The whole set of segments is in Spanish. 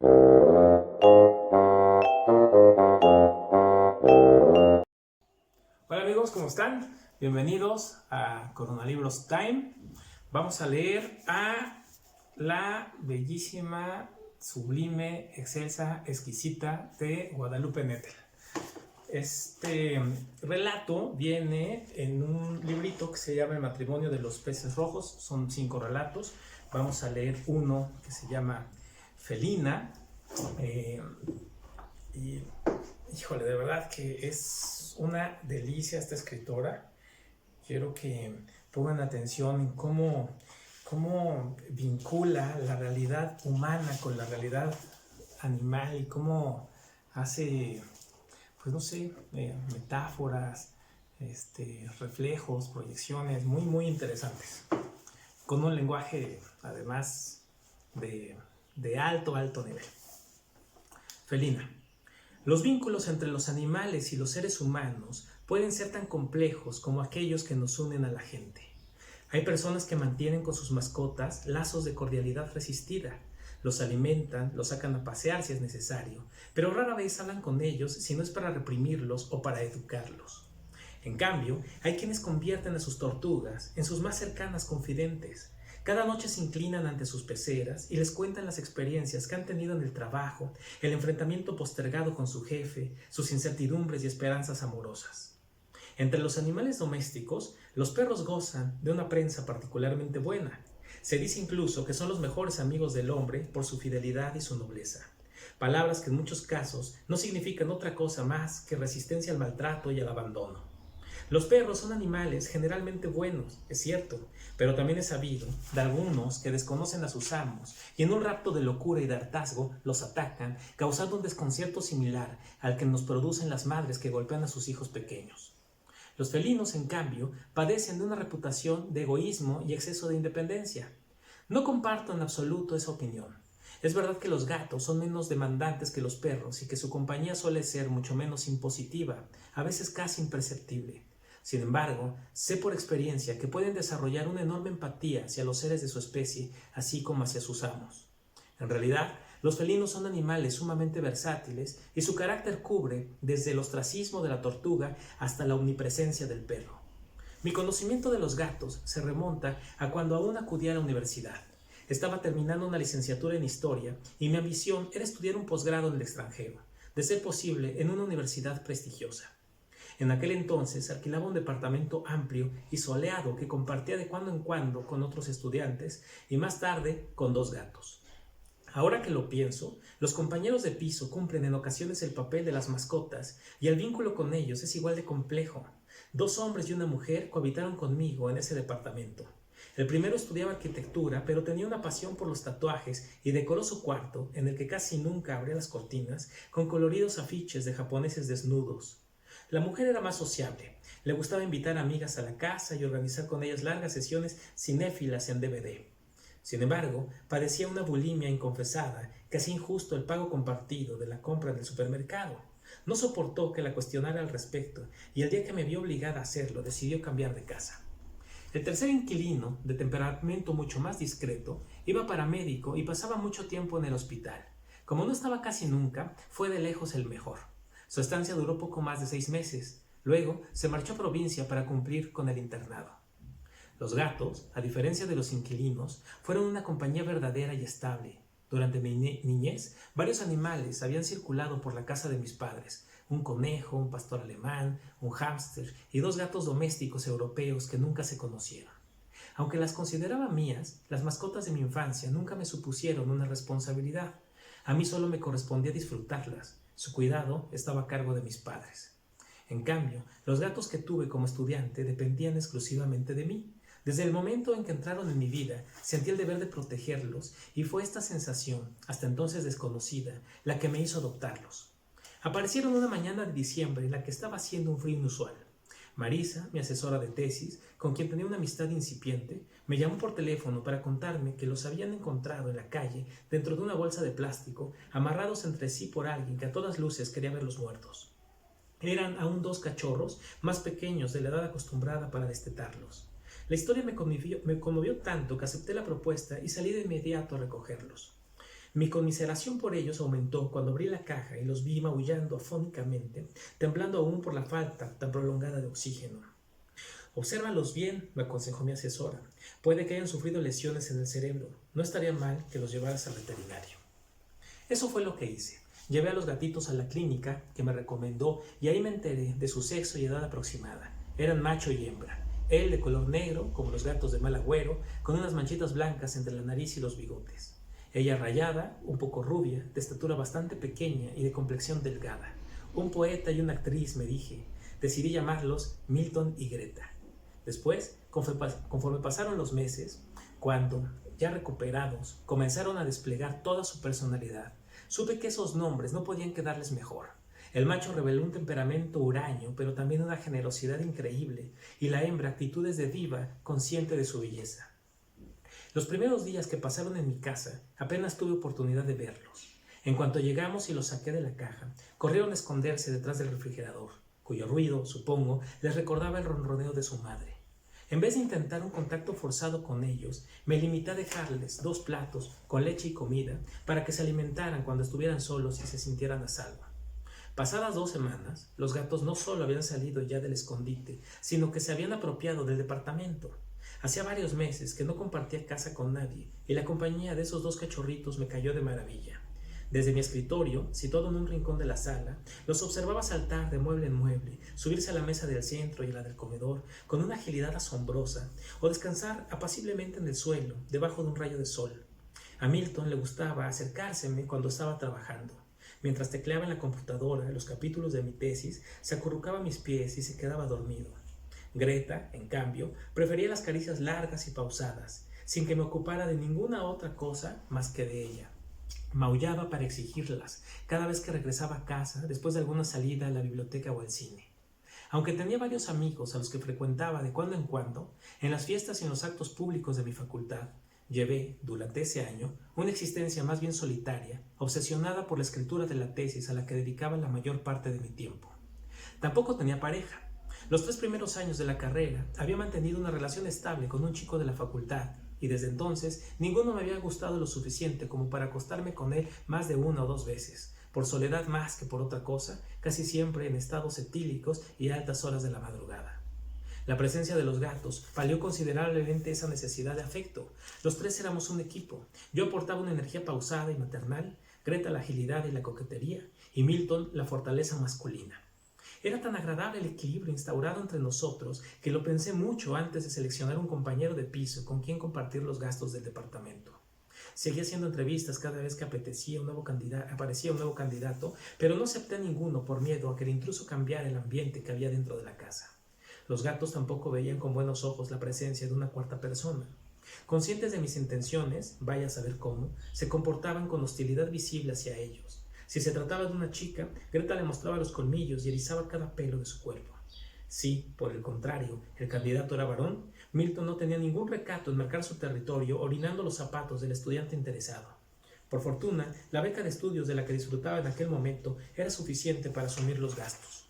Hola amigos, ¿cómo están? Bienvenidos a Coronalibros Time. Vamos a leer a la bellísima, sublime, excelsa, exquisita de Guadalupe Nettel. Este relato viene en un librito que se llama El matrimonio de los peces rojos. Son 5 relatos. Vamos a leer uno que se llama Felina. Y híjole, de verdad que es una delicia esta escritora. Quiero que pongan atención en cómo vincula la realidad humana con la realidad animal y cómo hace, pues no sé, metáforas, reflejos, proyecciones muy interesantes. Con un lenguaje, además, de alto nivel. Felina. Los vínculos entre los animales y los seres humanos pueden ser tan complejos como aquellos que nos unen a la gente. Hay personas que mantienen con sus mascotas lazos de cordialidad resistida, los alimentan, los sacan a pasear si es necesario, pero rara vez hablan con ellos si no es para reprimirlos o para educarlos. En cambio, hay quienes convierten a sus tortugas en sus más cercanas confidentes. Cada noche se inclinan ante sus peceras y les cuentan las experiencias que han tenido en el trabajo, el enfrentamiento postergado con su jefe, sus incertidumbres y esperanzas amorosas. Entre los animales domésticos, los perros gozan de una prensa particularmente buena. Se dice incluso que son los mejores amigos del hombre por su fidelidad y su nobleza. Palabras que en muchos casos no significan otra cosa más que resistencia al maltrato y al abandono. Los perros son animales generalmente buenos, es cierto, pero también es sabido de algunos que desconocen a sus amos y en un rapto de locura y de hartazgo los atacan, causando un desconcierto similar al que nos producen las madres que golpean a sus hijos pequeños. Los felinos, en cambio, padecen de una reputación de egoísmo y exceso de independencia. No comparto en absoluto esa opinión. Es verdad que los gatos son menos demandantes que los perros y que su compañía suele ser mucho menos impositiva, a veces casi imperceptible. Sin embargo, sé por experiencia que pueden desarrollar una enorme empatía hacia los seres de su especie, así como hacia sus amos. En realidad, los felinos son animales sumamente versátiles y su carácter cubre desde el ostracismo de la tortuga hasta la omnipresencia del perro. Mi conocimiento de los gatos se remonta a cuando aún acudía a la universidad. Estaba terminando una licenciatura en Historia y mi ambición era estudiar un posgrado en el extranjero, de ser posible en una universidad prestigiosa. En aquel entonces alquilaba un departamento amplio y soleado que compartía de cuando en cuando con otros estudiantes y más tarde con 2 gatos. Ahora que lo pienso, los compañeros de piso cumplen en ocasiones el papel de las mascotas y el vínculo con ellos es igual de complejo. 2 hombres y una mujer cohabitaron conmigo en ese departamento. El primero estudiaba arquitectura, pero tenía una pasión por los tatuajes y decoró su cuarto, en el que casi nunca abría las cortinas, con coloridos afiches de japoneses desnudos. La mujer era más sociable. Le gustaba invitar amigas a la casa y organizar con ellas largas sesiones cinéfilas en DVD. Sin embargo, padecía una bulimia inconfesada que hacía injusto el pago compartido de la compra del supermercado. No soportó que la cuestionara al respecto y el día que me vio obligada a hacerlo decidió cambiar de casa. El tercer inquilino, de temperamento mucho más discreto, iba paramédico y pasaba mucho tiempo en el hospital. Como no estaba casi nunca, fue de lejos el mejor. Su estancia duró poco más de 6 meses. Luego se marchó a provincia para cumplir con el internado. Los gatos, a diferencia de los inquilinos, fueron una compañía verdadera y estable. Durante mi niñez, varios animales habían circulado por la casa de mis padres. Un conejo, un pastor alemán, un hámster y 2 gatos domésticos europeos que nunca se conocieron. Aunque las consideraba mías, las mascotas de mi infancia nunca me supusieron una responsabilidad. A mí solo me correspondía disfrutarlas. Su cuidado estaba a cargo de mis padres. En cambio, los gatos que tuve como estudiante dependían exclusivamente de mí. Desde el momento en que entraron en mi vida, sentí el deber de protegerlos y fue esta sensación, hasta entonces desconocida, la que me hizo adoptarlos. Aparecieron una mañana de diciembre en la que estaba haciendo un frío inusual. Marisa, mi asesora de tesis, con quien tenía una amistad incipiente, me llamó por teléfono para contarme que los habían encontrado en la calle dentro de una bolsa de plástico, amarrados entre sí por alguien que a todas luces quería verlos muertos. Eran aún 2 cachorros, más pequeños de la edad acostumbrada para destetarlos. La historia me conmovió tanto que acepté la propuesta y salí de inmediato a recogerlos. Mi conmiseración por ellos aumentó cuando abrí la caja y los vi maullando afónicamente, temblando aún por la falta tan prolongada de oxígeno. Obsérvalos bien, me aconsejó mi asesora. Puede que hayan sufrido lesiones en el cerebro. No estaría mal que los llevaras al veterinario. Eso fue lo que hice. Llevé a los gatitos a la clínica que me recomendó y ahí me enteré de su sexo y edad aproximada. Eran macho y hembra. Él de color negro, como los gatos de mal agüero, con unas manchitas blancas entre la nariz y los bigotes. Ella rayada, un poco rubia, de estatura bastante pequeña y de complexión delgada. Un poeta y una actriz, me dije. Decidí llamarlos Milton y Greta. Después, conforme pasaron los meses, cuando, ya recuperados, comenzaron a desplegar toda su personalidad, supe que esos nombres no podían quedarles mejor. El macho reveló un temperamento huraño, pero también una generosidad increíble, y la hembra actitudes de diva, consciente de su belleza. Los primeros días que pasaron en mi casa, apenas tuve oportunidad de verlos. En cuanto llegamos y los saqué de la caja, corrieron a esconderse detrás del refrigerador, cuyo ruido, supongo, les recordaba el ronroneo de su madre. En vez de intentar un contacto forzado con ellos, me limité a dejarles 2 platos con leche y comida para que se alimentaran cuando estuvieran solos y se sintieran a salvo. Pasadas 2 semanas, los gatos no solo habían salido ya del escondite, sino que se habían apropiado del departamento. Hacía varios meses que no compartía casa con nadie y la compañía de esos 2 cachorritos me cayó de maravilla. Desde mi escritorio, situado en un rincón de la sala, los observaba saltar de mueble en mueble, subirse a la mesa del centro y a la del comedor con una agilidad asombrosa, o descansar apaciblemente en el suelo, debajo de un rayo de sol. A Milton le gustaba acercárseme cuando estaba trabajando. Mientras tecleaba en la computadora los capítulos de mi tesis, se acurrucaba a mis pies y se quedaba dormido. Greta, en cambio, prefería las caricias largas y pausadas, sin que me ocupara de ninguna otra cosa más que de ella. Maullaba para exigirlas cada vez que regresaba a casa después de alguna salida a la biblioteca o al cine. Aunque tenía varios amigos a los que frecuentaba de cuando en cuando, en las fiestas y en los actos públicos de mi facultad, llevé, durante ese año, una existencia más bien solitaria, obsesionada por la escritura de la tesis a la que dedicaba la mayor parte de mi tiempo. Tampoco tenía pareja. Los 3 primeros años de la carrera había mantenido una relación estable con un chico de la facultad y desde entonces ninguno me había gustado lo suficiente como para acostarme con él más de 1 o 2 veces, por soledad más que por otra cosa, casi siempre en estados etílicos y a altas horas de la madrugada. La presencia de los gatos palió considerablemente esa necesidad de afecto. Los 3 éramos un equipo. Yo aportaba una energía pausada y maternal, Greta la agilidad y la coquetería, y Milton la fortaleza masculina. Era tan agradable el equilibrio instaurado entre nosotros que lo pensé mucho antes de seleccionar un compañero de piso con quien compartir los gastos del departamento. Seguí haciendo entrevistas cada vez que aparecía un nuevo candidato, pero no acepté ninguno por miedo a que el intruso cambiara el ambiente que había dentro de la casa. Los gatos tampoco veían con buenos ojos la presencia de una cuarta persona. Conscientes de mis intenciones, vaya a saber cómo, se comportaban con hostilidad visible hacia ellos. Si se trataba de una chica, Greta le mostraba los colmillos y erizaba cada pelo de su cuerpo. Si, por el contrario, el candidato era varón, Milton no tenía ningún recato en marcar su territorio orinando los zapatos del estudiante interesado. Por fortuna, la beca de estudios de la que disfrutaba en aquel momento era suficiente para asumir los gastos.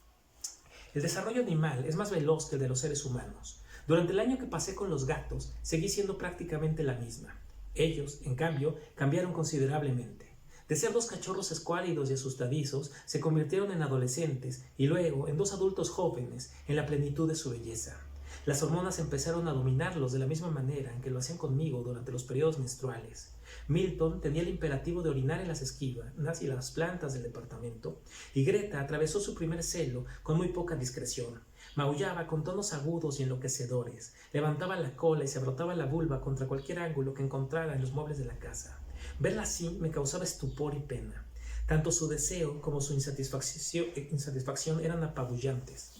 El desarrollo animal es más veloz que el de los seres humanos. Durante el año que pasé con los gatos, seguí siendo prácticamente la misma. Ellos, en cambio, cambiaron considerablemente. De ser 2 cachorros escuálidos y asustadizos, se convirtieron en adolescentes y luego en 2 adultos jóvenes en la plenitud de su belleza. Las hormonas empezaron a dominarlos de la misma manera en que lo hacían conmigo durante los periodos menstruales. Milton tenía el imperativo de orinar en las esquinas y las plantas del departamento, y Greta atravesó su primer celo con muy poca discreción. Maullaba con tonos agudos y enloquecedores, levantaba la cola y se frotaba la vulva contra cualquier ángulo que encontrara en los muebles de la casa. Verla así me causaba estupor y pena. Tanto su deseo como su insatisfacción eran apabullantes.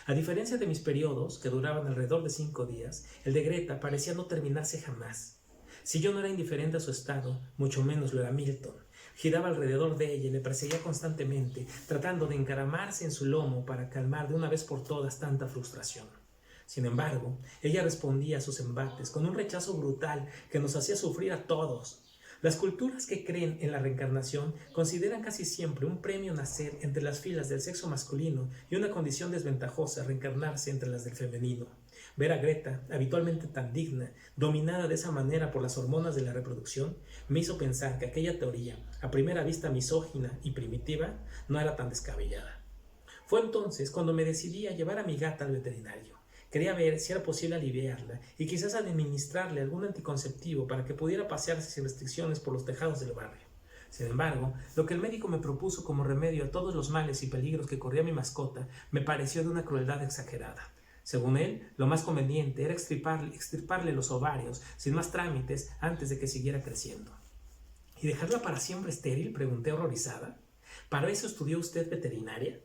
A diferencia de mis periodos, que duraban alrededor de 5 días, el de Greta parecía no terminarse jamás. Si yo no era indiferente a su estado, mucho menos lo era Milton. Giraba alrededor de ella y le perseguía constantemente, tratando de encaramarse en su lomo para calmar de una vez por todas tanta frustración. Sin embargo, ella respondía a sus embates con un rechazo brutal que nos hacía sufrir a todos. Las culturas que creen en la reencarnación consideran casi siempre un premio nacer entre las filas del sexo masculino y una condición desventajosa reencarnarse entre las del femenino. Ver a Greta, habitualmente tan digna, dominada de esa manera por las hormonas de la reproducción, me hizo pensar que aquella teoría, a primera vista misógina y primitiva, no era tan descabellada. Fue entonces cuando me decidí a llevar a mi gata al veterinario. Quería ver si era posible aliviarla y quizás administrarle algún anticonceptivo para que pudiera pasearse sin restricciones por los tejados del barrio. Sin embargo, lo que el médico me propuso como remedio a todos los males y peligros que corría mi mascota me pareció de una crueldad exagerada. Según él, lo más conveniente era extirparle los ovarios sin más trámites antes de que siguiera creciendo. ¿Y dejarla para siempre estéril?, pregunté horrorizada. ¿Para eso estudió usted veterinaria?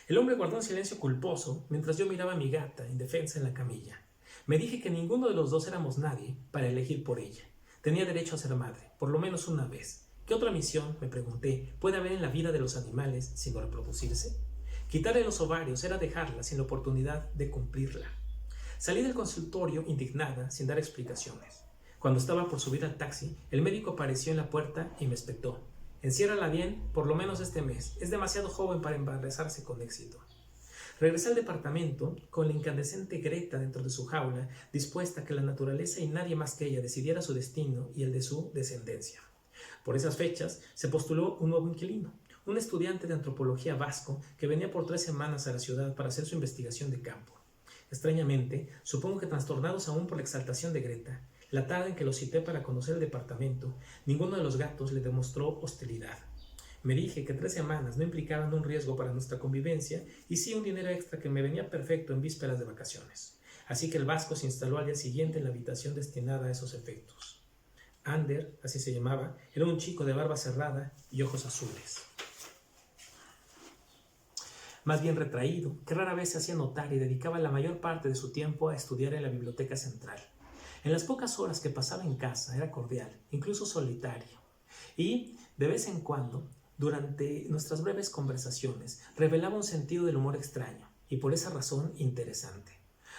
El hombre guardó un silencio culposo mientras yo miraba a mi gata indefensa en la camilla. Me dije que ninguno de los dos éramos nadie para elegir por ella. Tenía derecho a ser madre, por lo menos una vez. ¿Qué otra misión, me pregunté, puede haber en la vida de los animales sino reproducirse? Quitarle los ovarios era dejarla sin la oportunidad de cumplirla. Salí del consultorio indignada, sin dar explicaciones. Cuando estaba por subir al taxi, el médico apareció en la puerta y me espetó. Enciérrala bien, por lo menos este mes. Es demasiado joven para embarazarse con éxito. Regresé al departamento con la incandescente Greta dentro de su jaula, dispuesta a que la naturaleza y nadie más que ella decidiera su destino y el de su descendencia. Por esas fechas se postuló un nuevo inquilino, un estudiante de antropología vasco que venía por 3 semanas a la ciudad para hacer su investigación de campo. Extrañamente, supongo que trastornados aún por la exaltación de Greta, la tarde en que lo cité para conocer el departamento, ninguno de los gatos le demostró hostilidad. Me dije que 3 semanas no implicaban un riesgo para nuestra convivencia y sí un dinero extra que me venía perfecto en vísperas de vacaciones. Así que el vasco se instaló al día siguiente en la habitación destinada a esos efectos. Ander, así se llamaba, era un chico de barba cerrada y ojos azules. Más bien retraído, que rara vez se hacía notar y dedicaba la mayor parte de su tiempo a estudiar en la biblioteca central. En las pocas horas que pasaba en casa era cordial, incluso solitario. Y, de vez en cuando, durante nuestras breves conversaciones, revelaba un sentido del humor extraño y por esa razón interesante.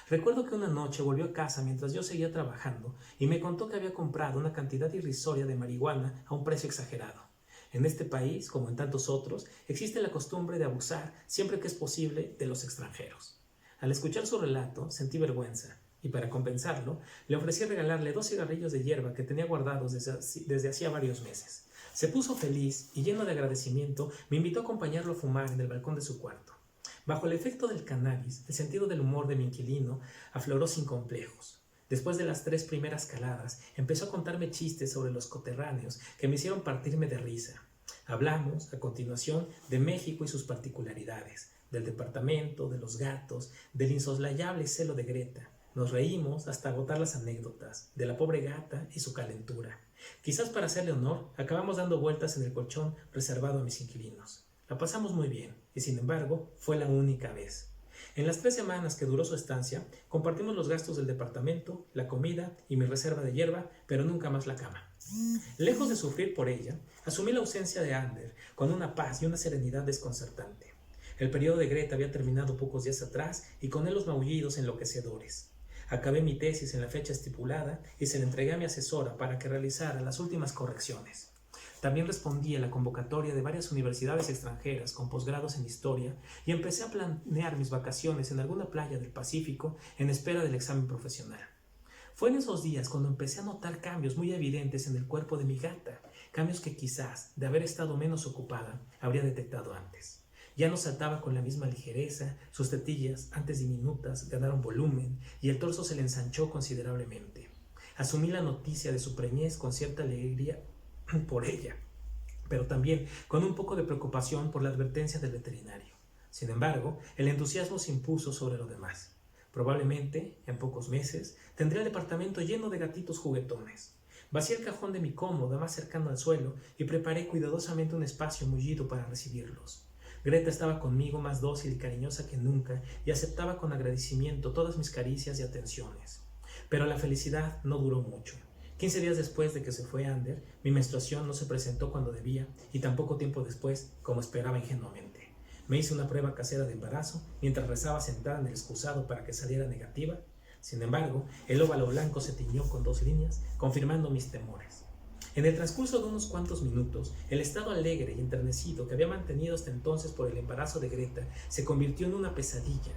Recuerdo que una noche volvió a casa mientras yo seguía trabajando y me contó que había comprado una cantidad irrisoria de marihuana a un precio exagerado. En este país, como en tantos otros, existe la costumbre de abusar siempre que es posible de los extranjeros. Al escuchar su relato, sentí vergüenza y para compensarlo, le ofrecí regalarle 2 cigarrillos de hierba que tenía guardados desde hacía varios meses. Se puso feliz y lleno de agradecimiento me invitó a acompañarlo a fumar en el balcón de su cuarto. Bajo el efecto del cannabis, el sentido del humor de mi inquilino afloró sin complejos. Después de las 3 primeras caladas, empezó a contarme chistes sobre los coterráneos que me hicieron partirme de risa. Hablamos, a continuación, de México y sus particularidades, del departamento, de los gatos, del insoslayable celo de Greta. Nos reímos hasta agotar las anécdotas, de la pobre gata y su calentura. Quizás para hacerle honor, acabamos dando vueltas en el colchón reservado a mis inquilinos. La pasamos muy bien, y sin embargo, fue la única vez. En las 3 semanas que duró su estancia, compartimos los gastos del departamento, la comida y mi reserva de hierba, pero nunca más la cama. Lejos de sufrir por ella, asumí la ausencia de Ander con una paz y una serenidad desconcertante. El periodo de Greta había terminado pocos días atrás y con él los maullidos enloquecedores. Acabé mi tesis en la fecha estipulada y se la entregué a mi asesora para que realizara las últimas correcciones. También respondí a la convocatoria de varias universidades extranjeras con posgrados en historia y empecé a planear mis vacaciones en alguna playa del Pacífico en espera del examen profesional. Fue en esos días cuando empecé a notar cambios muy evidentes en el cuerpo de mi gata, cambios que quizás, de haber estado menos ocupada, habría detectado antes. Ya no saltaba con la misma ligereza, sus tetillas, antes diminutas, ganaron volumen y el torso se le ensanchó considerablemente. Asumí la noticia de su preñez con cierta alegría por ella, pero también con un poco de preocupación por la advertencia del veterinario. Sin embargo, el entusiasmo se impuso sobre lo demás. Probablemente, en pocos meses, tendría el departamento lleno de gatitos juguetones. Vacié el cajón de mi cómoda más cercano al suelo y preparé cuidadosamente un espacio mullido para recibirlos. Greta estaba conmigo más dócil y cariñosa que nunca y aceptaba con agradecimiento todas mis caricias y atenciones. Pero la felicidad no duró mucho. 15 días después de que se fue Ander, mi menstruación no se presentó cuando debía y tampoco tiempo después, como esperaba ingenuamente. Me hice una prueba casera de embarazo mientras rezaba sentada en el excusado para que saliera negativa. Sin embargo, el óvalo blanco se tiñó con 2 líneas, confirmando mis temores. En el transcurso de unos cuantos minutos, el estado alegre y enternecido que había mantenido hasta entonces por el embarazo de Greta se convirtió en una pesadilla.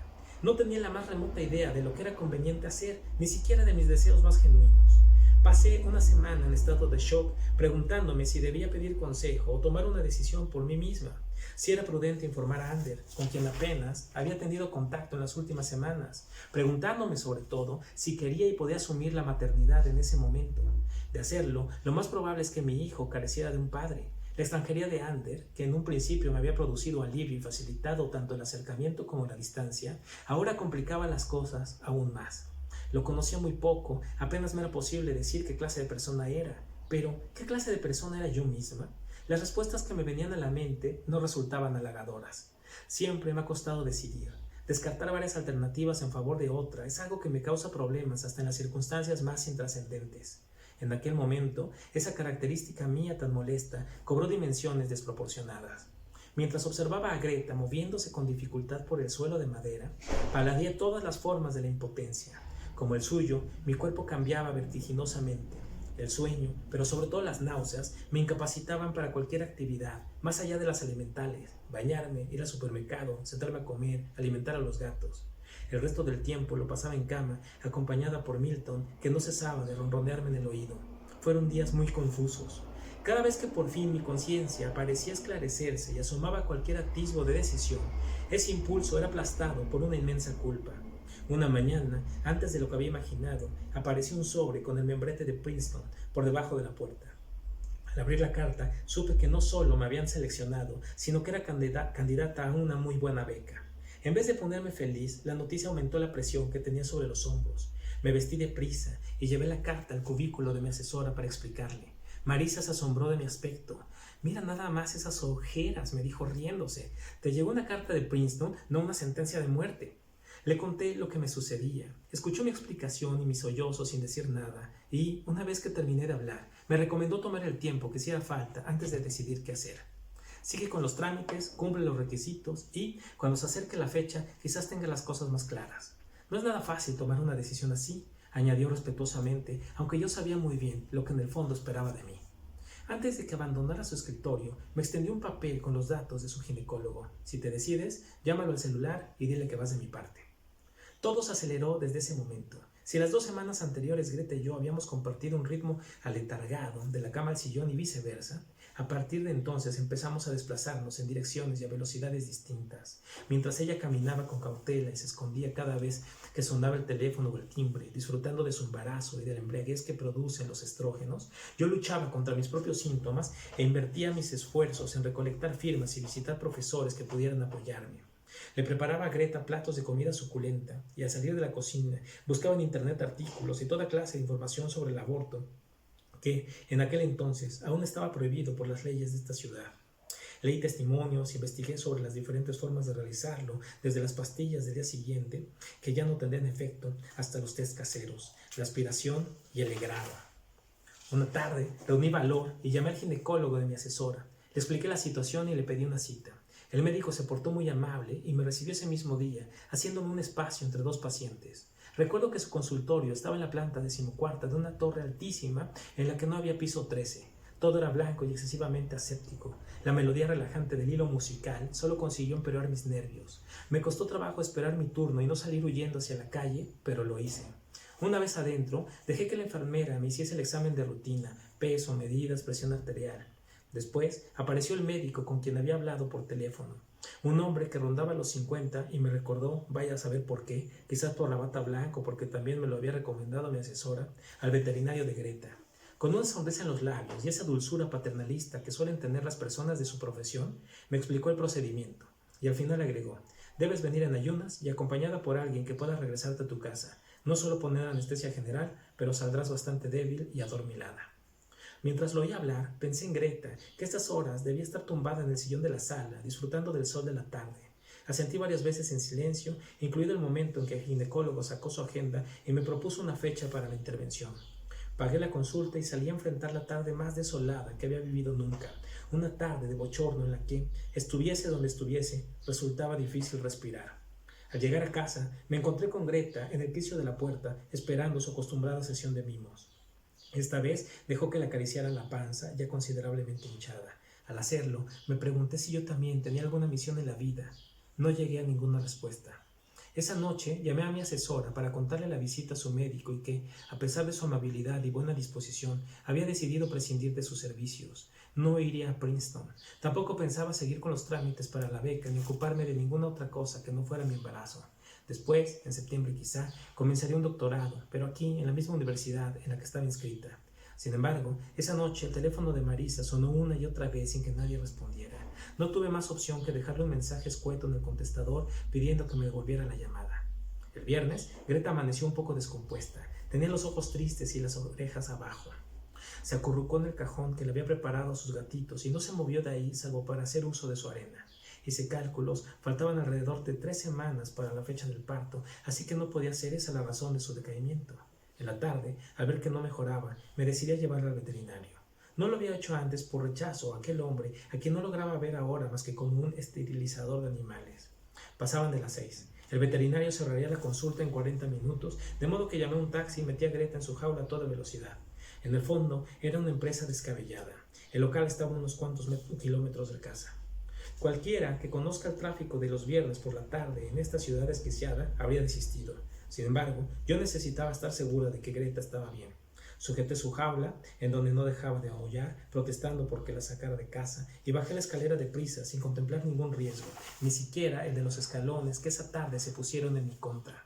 No tenía la más remota idea de lo que era conveniente hacer, ni siquiera de mis deseos más genuinos. Pasé una semana en estado de shock, preguntándome si debía pedir consejo o tomar una decisión por mí misma. Si era prudente informar a Ander, con quien apenas había tenido contacto en las últimas semanas, preguntándome sobre todo si quería y podía asumir la maternidad en ese momento. De hacerlo, lo más probable es que mi hijo careciera de un padre. La extranjería de Ander, que en un principio me había producido alivio y facilitado tanto el acercamiento como la distancia, ahora complicaba las cosas aún más. Lo conocía muy poco, apenas me era posible decir qué clase de persona era. Pero, ¿qué clase de persona era yo misma? Las respuestas que me venían a la mente no resultaban halagadoras. Siempre me ha costado decidir. Descartar varias alternativas en favor de otra es algo que me causa problemas hasta en las circunstancias más intrascendentes. En aquel momento, esa característica mía tan molesta cobró dimensiones desproporcionadas. Mientras observaba a Greta moviéndose con dificultad por el suelo de madera, paladeé todas las formas de la impotencia. Como el suyo, mi cuerpo cambiaba vertiginosamente. El sueño, pero sobre todo las náuseas, me incapacitaban para cualquier actividad, más allá de las elementales: bañarme, ir al supermercado, sentarme a comer, alimentar a los gatos. El resto del tiempo lo pasaba en cama, acompañada por Milton, que no cesaba de ronronearme en el oído. Fueron días muy confusos. Cada vez que por fin mi conciencia parecía esclarecerse y asomaba cualquier atisbo de decisión, ese impulso era aplastado por una inmensa culpa. Una mañana, antes de lo que había imaginado, apareció un sobre con el membrete de Princeton por debajo de la puerta. Al abrir la carta, supe que no solo me habían seleccionado, sino que era candidata a una muy buena beca. En vez de ponerme feliz, la noticia aumentó la presión que tenía sobre los hombros. Me vestí deprisa y llevé la carta al cubículo de mi asesora para explicarle. Marisa se asombró de mi aspecto. «Mira nada más esas ojeras», me dijo riéndose. «Te llegó una carta de Princeton, no una sentencia de muerte». Le conté lo que me sucedía. Escuchó mi explicación y mis sollozos sin decir nada, y, una vez que terminé de hablar, me recomendó tomar el tiempo que hiciera falta antes de decidir qué hacer. Sigue con los trámites, cumple los requisitos y, cuando se acerque la fecha, quizás tenga las cosas más claras. No es nada fácil tomar una decisión así, añadió respetuosamente, aunque yo sabía muy bien lo que en el fondo esperaba de mí. Antes de que abandonara su escritorio, me extendió un papel con los datos de su ginecólogo. Si te decides, llámalo al celular y dile que vas de mi parte. Todo se aceleró desde ese momento. Si las 2 semanas anteriores Greta y yo habíamos compartido un ritmo aletargado de la cama al sillón y viceversa, a partir de entonces empezamos a desplazarnos en direcciones y a velocidades distintas. Mientras ella caminaba con cautela y se escondía cada vez que sonaba el teléfono o el timbre, disfrutando de su embarazo y de la embriaguez que producen los estrógenos, yo luchaba contra mis propios síntomas e invertía mis esfuerzos en recolectar firmas y visitar profesores que pudieran apoyarme. Le preparaba a Greta platos de comida suculenta y al salir de la cocina buscaba en internet artículos y toda clase de información sobre el aborto, que en aquel entonces aún estaba prohibido por las leyes de esta ciudad. Leí testimonios, investigué sobre las diferentes formas de realizarlo, desde las pastillas del día siguiente, que ya no tendrían efecto, hasta los test caseros, la aspiración y el legrado. Una tarde reuní valor y llamé al ginecólogo de mi asesora. Le expliqué la situación y le pedí una cita. El médico se portó muy amable y me recibió ese mismo día, haciéndome un espacio entre 2 pacientes. Recuerdo que su consultorio estaba en la planta 14ª de una torre altísima en la que no había piso 13. Todo era blanco y excesivamente aséptico. La melodía relajante del hilo musical solo consiguió empeorar mis nervios. Me costó trabajo esperar mi turno y no salir huyendo hacia la calle, pero lo hice. Una vez adentro, dejé que la enfermera me hiciese el examen de rutina, peso, medidas, presión arterial. Después apareció el médico con quien había hablado por teléfono. Un hombre que rondaba los 50 y me recordó, vaya a saber por qué, quizás por la bata blanca o porque también me lo había recomendado mi asesora, al veterinario de Greta. Con una sonrisa en los labios y esa dulzura paternalista que suelen tener las personas de su profesión, me explicó el procedimiento y al final agregó: debes venir en ayunas y acompañada por alguien que pueda regresarte a tu casa. No solo poner anestesia general, pero saldrás bastante débil y adormilada. Mientras lo oía hablar, pensé en Greta, que a estas horas debía estar tumbada en el sillón de la sala, disfrutando del sol de la tarde. Asentí varias veces en silencio, incluido el momento en que el ginecólogo sacó su agenda y me propuso una fecha para la intervención. Pagué la consulta y salí a enfrentar la tarde más desolada que había vivido nunca, una tarde de bochorno en la que, estuviese donde estuviese, resultaba difícil respirar. Al llegar a casa, me encontré con Greta en el piso de la puerta, esperando su acostumbrada sesión de mimos. Esta vez dejó que le acariciara la panza, ya considerablemente hinchada. Al hacerlo, me pregunté si yo también tenía alguna misión en la vida. No llegué a ninguna respuesta. Esa noche llamé a mi asesora para contarle la visita a su médico y que, a pesar de su amabilidad y buena disposición, había decidido prescindir de sus servicios. No iría a Princeton. Tampoco pensaba seguir con los trámites para la beca ni ocuparme de ninguna otra cosa que no fuera mi embarazo. Después, en septiembre quizá, comenzaría un doctorado, pero aquí, en la misma universidad en la que estaba inscrita. Sin embargo, esa noche el teléfono de Marisa sonó una y otra vez sin que nadie respondiera. No tuve más opción que dejarle un mensaje escueto en el contestador pidiendo que me devolviera la llamada. El viernes, Greta amaneció un poco descompuesta. Tenía los ojos tristes y las orejas abajo. Se acurrucó en el cajón que le había preparado a sus gatitos y no se movió de ahí salvo para hacer uso de su arena. Hice cálculos, faltaban alrededor de 3 semanas para la fecha del parto, así que no podía ser esa la razón de su decaimiento. En la tarde, al ver que no mejoraba, me decidí a llevarla al veterinario. No lo había hecho antes por rechazo a aquel hombre a quien no lograba ver ahora más que como un esterilizador de animales. Pasaban de las 6. El veterinario cerraría la consulta en 40 minutos, de modo que llamé un taxi y metí a Greta en su jaula a toda velocidad. En el fondo, era una empresa descabellada. El local estaba a unos cuantos kilómetros de casa. Cualquiera que conozca el tráfico de los viernes por la tarde en esta ciudad desquiciada habría desistido. Sin embargo, yo necesitaba estar segura de que Greta estaba bien. Sujeté su jaula, en donde no dejaba de aullar, protestando porque la sacara de casa, y bajé la escalera deprisa, sin contemplar ningún riesgo, ni siquiera el de los escalones que esa tarde se pusieron en mi contra.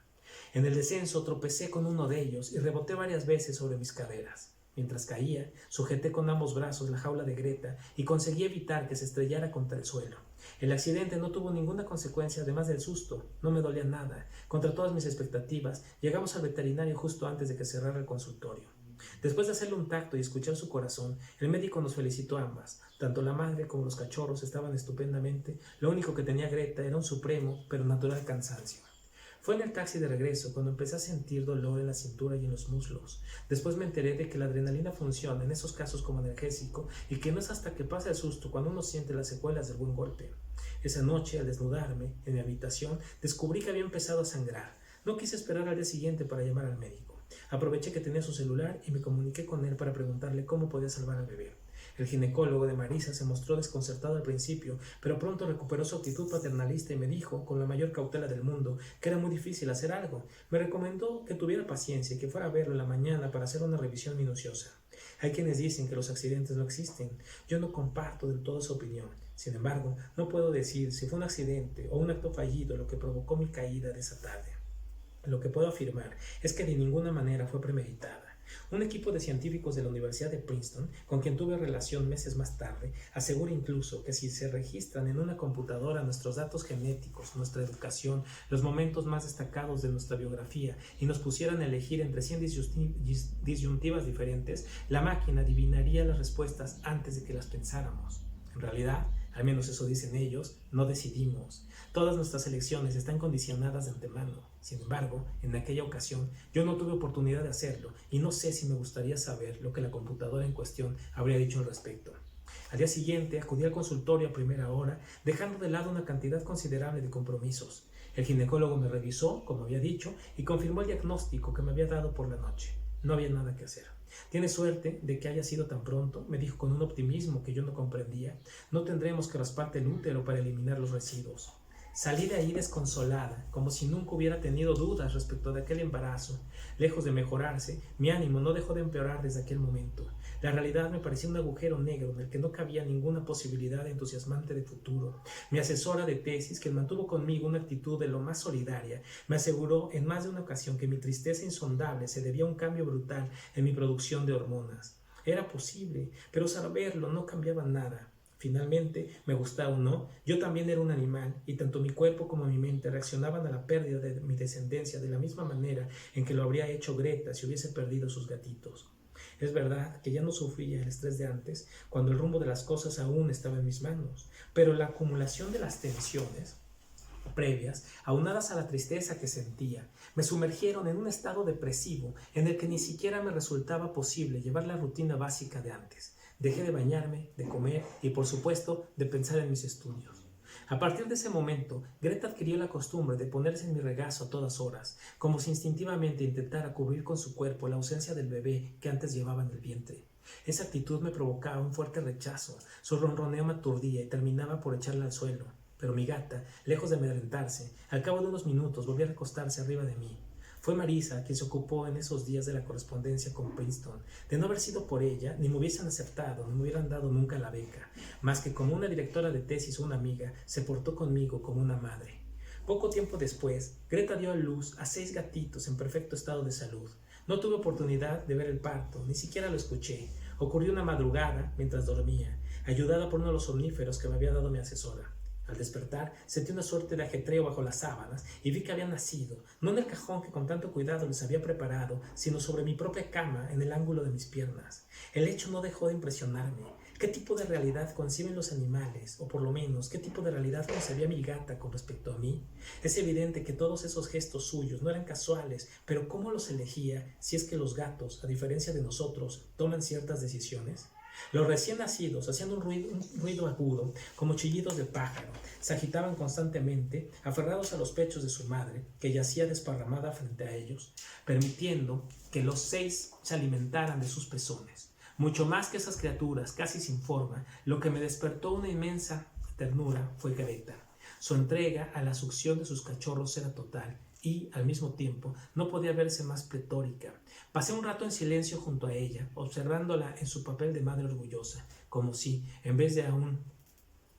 En el descenso tropecé con uno de ellos y reboté varias veces sobre mis caderas. Mientras caía, sujeté con ambos brazos la jaula de Greta y conseguí evitar que se estrellara contra el suelo. El accidente no tuvo ninguna consecuencia además del susto. No me dolía nada. Contra todas mis expectativas, llegamos al veterinario justo antes de que cerrara el consultorio. Después de hacerle un tacto y escuchar su corazón, el médico nos felicitó a ambas. Tanto la madre como los cachorros estaban estupendamente. Lo único que tenía Greta era un supremo pero natural cansancio. Fue en el taxi de regreso cuando empecé a sentir dolor en la cintura y en los muslos. Después me enteré de que la adrenalina funciona en esos casos como analgésico y que no es hasta que pasa el susto cuando uno siente las secuelas del buen golpe. Esa noche, al desnudarme en mi habitación, descubrí que había empezado a sangrar. No quise esperar al día siguiente para llamar al médico. Aproveché que tenía su celular y me comuniqué con él para preguntarle cómo podía salvar al bebé. El ginecólogo de Marisa se mostró desconcertado al principio, pero pronto recuperó su actitud paternalista y me dijo, con la mayor cautela del mundo, que era muy difícil hacer algo. Me recomendó que tuviera paciencia y que fuera a verlo en la mañana para hacer una revisión minuciosa. Hay quienes dicen que los accidentes no existen. Yo no comparto del todo esa opinión. Sin embargo, no puedo decir si fue un accidente o un acto fallido lo que provocó mi caída de esa tarde. Lo que puedo afirmar es que de ninguna manera fue premeditada. Un equipo de científicos de la Universidad de Princeton, con quien tuve relación meses más tarde, asegura incluso que si se registran en una computadora nuestros datos genéticos, nuestra educación, los momentos más destacados de nuestra biografía y nos pusieran a elegir entre 100 disyuntivas diferentes, la máquina adivinaría las respuestas antes de que las pensáramos. En realidad, al menos eso dicen ellos, no decidimos. Todas nuestras elecciones están condicionadas de antemano. Sin embargo, en aquella ocasión, yo no tuve oportunidad de hacerlo y no sé si me gustaría saber lo que la computadora en cuestión habría dicho al respecto. Al día siguiente acudí al consultorio a primera hora, dejando de lado una cantidad considerable de compromisos. El ginecólogo me revisó, como había dicho, y confirmó el diagnóstico que me había dado por la noche. No había nada que hacer. «Tienes suerte de que haya sido tan pronto», me dijo con un optimismo que yo no comprendía. «No tendremos que rasparte el útero para eliminar los residuos». Salí de ahí desconsolada, como si nunca hubiera tenido dudas respecto de aquel embarazo. Lejos de mejorarse, mi ánimo no dejó de empeorar desde aquel momento. La realidad me parecía un agujero negro en el que no cabía ninguna posibilidad entusiasmante de futuro. Mi asesora de tesis, que mantuvo conmigo una actitud de lo más solidaria, me aseguró en más de una ocasión que mi tristeza insondable se debía a un cambio brutal en mi producción de hormonas. Era posible, pero saberlo no cambiaba nada. Finalmente, me gustaba o no, yo también era un animal y tanto mi cuerpo como mi mente reaccionaban a la pérdida de mi descendencia de la misma manera en que lo habría hecho Greta si hubiese perdido sus gatitos. Es verdad que ya no sufría el estrés de antes, cuando el rumbo de las cosas aún estaba en mis manos, pero la acumulación de las tensiones previas, aunadas a la tristeza que sentía, me sumergieron en un estado depresivo en el que ni siquiera me resultaba posible llevar la rutina básica de antes. Dejé de bañarme, de comer y, por supuesto, de pensar en mis estudios. A partir de ese momento, Greta adquirió la costumbre de ponerse en mi regazo a todas horas, como si instintivamente intentara cubrir con su cuerpo la ausencia del bebé que antes llevaba en el vientre. Esa actitud me provocaba un fuerte rechazo, su ronroneo me aturdía y terminaba por echarla al suelo. pero mi gata, lejos de amedrentarse, al cabo de unos minutos volvió a recostarse arriba de mí. Fue Marisa quien se ocupó en esos días de la correspondencia con Princeton. De no haber sido por ella, ni me hubiesen aceptado, ni me hubieran dado nunca la beca, más que como una directora de tesis o una amiga, se portó conmigo como una madre. Poco tiempo después, Greta dio a luz a 6 gatitos en perfecto estado de salud. No tuve oportunidad de ver el parto, ni siquiera lo escuché. Ocurrió una madrugada mientras dormía, ayudada por uno de los somníferos que me había dado mi asesora. Al despertar, sentí una suerte de ajetreo bajo las sábanas y vi que habían nacido, no en el cajón que con tanto cuidado les había preparado, sino sobre mi propia cama, en el ángulo de mis piernas. El hecho no dejó de impresionarme. ¿Qué tipo de realidad conciben los animales? O por lo menos, ¿qué tipo de realidad concebía mi gata con respecto a mí? Es evidente que todos esos gestos suyos no eran casuales, pero ¿cómo los elegía si es que los gatos, a diferencia de nosotros, toman ciertas decisiones? Los recién nacidos, haciendo un ruido agudo, como chillidos de pájaro, se agitaban constantemente, aferrados a los pechos de su madre, que yacía desparramada frente a ellos, permitiendo que los 6 se alimentaran de sus pezones. Mucho más que esas criaturas, casi sin forma, lo que me despertó una inmensa ternura fue Greta. Su entrega a la succión de sus cachorros era total y, al mismo tiempo, no podía verse más pletórica. Pasé un rato en silencio junto a ella, observándola en su papel de madre orgullosa, como si, en vez de a un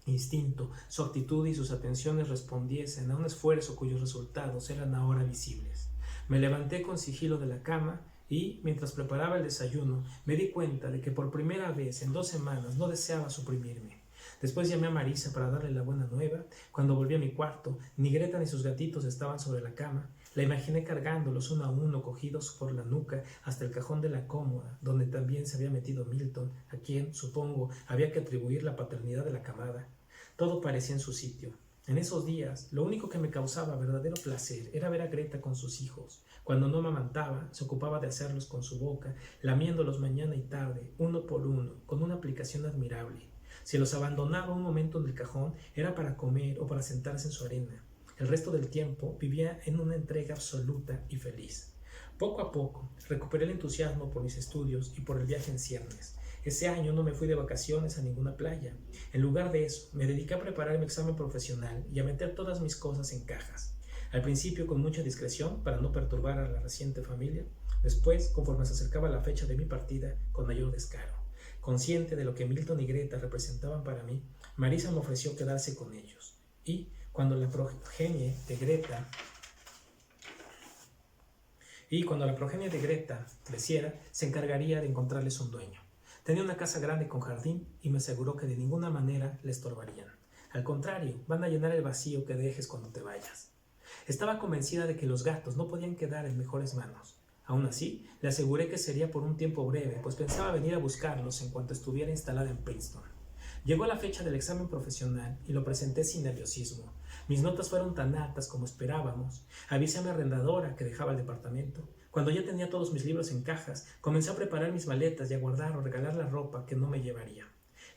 instinto, su actitud y sus atenciones respondiesen a un esfuerzo cuyos resultados eran ahora visibles. Me levanté con sigilo de la cama y, mientras preparaba el desayuno, me di cuenta de que por primera vez en 2 semanas no deseaba suprimirme. Después llamé a Marisa para darle la buena nueva. Cuando volví a mi cuarto, ni Greta ni sus gatitos estaban sobre la cama. La imaginé cargándolos uno a uno, cogidos por la nuca, hasta el cajón de la cómoda, donde también se había metido Milton, a quien, supongo, había que atribuir la paternidad de la camada. Todo parecía en su sitio. En esos días, lo único que me causaba verdadero placer era ver a Greta con sus hijos. Cuando no amamantaba, se ocupaba de hacerlos con su boca, lamiéndolos mañana y tarde, uno por uno, con una aplicación admirable. Si los abandonaba un momento en el cajón, era para comer o para sentarse en su arena. El resto del tiempo vivía en una entrega absoluta y feliz. Poco a poco, recuperé el entusiasmo por mis estudios y por el viaje en ciernes. Ese año no me fui de vacaciones a ninguna playa. En lugar de eso, me dediqué a preparar mi examen profesional y a meter todas mis cosas en cajas. Al principio con mucha discreción para no perturbar a la reciente familia. Después, conforme se acercaba la fecha de mi partida, con mayor descaro. Consciente de lo que Milton y Greta representaban para mí, Marisa me ofreció quedarse con ellos. Y, cuando la progenie de Greta creciera, se encargaría de encontrarles un dueño. Tenía una casa grande con jardín y me aseguró que de ninguna manera le estorbarían. Al contrario, van a llenar el vacío que dejes cuando te vayas. Estaba convencida de que los gatos no podían quedar en mejores manos. Aún así, le aseguré que sería por un tiempo breve, pues pensaba venir a buscarlos en cuanto estuviera instalada en Princeton. Llegó la fecha del examen profesional y lo presenté sin nerviosismo. Mis notas fueron tan altas como esperábamos. Avisé a mi arrendadora que dejaba el departamento. Cuando ya tenía todos mis libros en cajas, comencé a preparar mis maletas y a guardar o regalar la ropa que no me llevaría.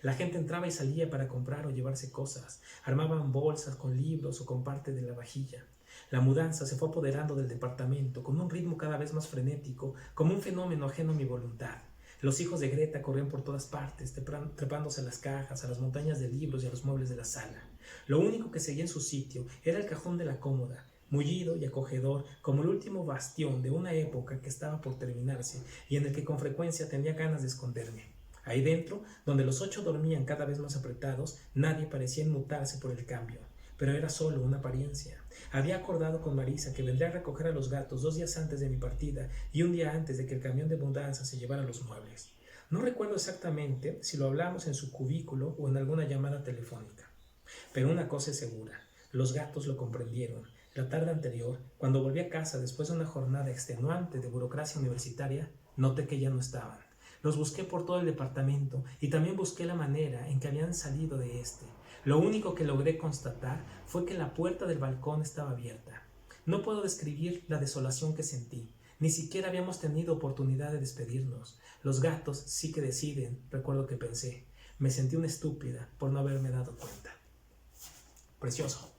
La gente entraba y salía para comprar o llevarse cosas. Armaban bolsas con libros o con parte de la vajilla. La mudanza se fue apoderando del departamento con un ritmo cada vez más frenético, como un fenómeno ajeno a mi voluntad. Los hijos de Greta corrían por todas partes, trepándose a las cajas, a las montañas de libros y a los muebles de la sala. Lo único que seguía en su sitio era el cajón de la cómoda, mullido y acogedor como el último bastión de una época que estaba por terminarse y en el que con frecuencia tenía ganas de esconderme. Ahí dentro, donde los 8 dormían cada vez más apretados, nadie parecía inmutarse por el cambio. Pero era solo una apariencia. Había acordado con Marisa que vendría a recoger a los gatos 2 días antes de mi partida y un día antes de que el camión de mudanza se llevara los muebles. No recuerdo exactamente si lo hablamos en su cubículo o en alguna llamada telefónica. Pero una cosa es segura, los gatos lo comprendieron. La tarde anterior, cuando volví a casa después de una jornada extenuante de burocracia universitaria, noté que ya no estaban. Los busqué por todo el departamento y también busqué la manera en que habían salido de este. Lo único que logré constatar fue que la puerta del balcón estaba abierta. No puedo describir la desolación que sentí. Ni siquiera habíamos tenido oportunidad de despedirnos. Los gatos sí que deciden, recuerdo que pensé. Me sentí una estúpida por no haberme dado cuenta. Precioso.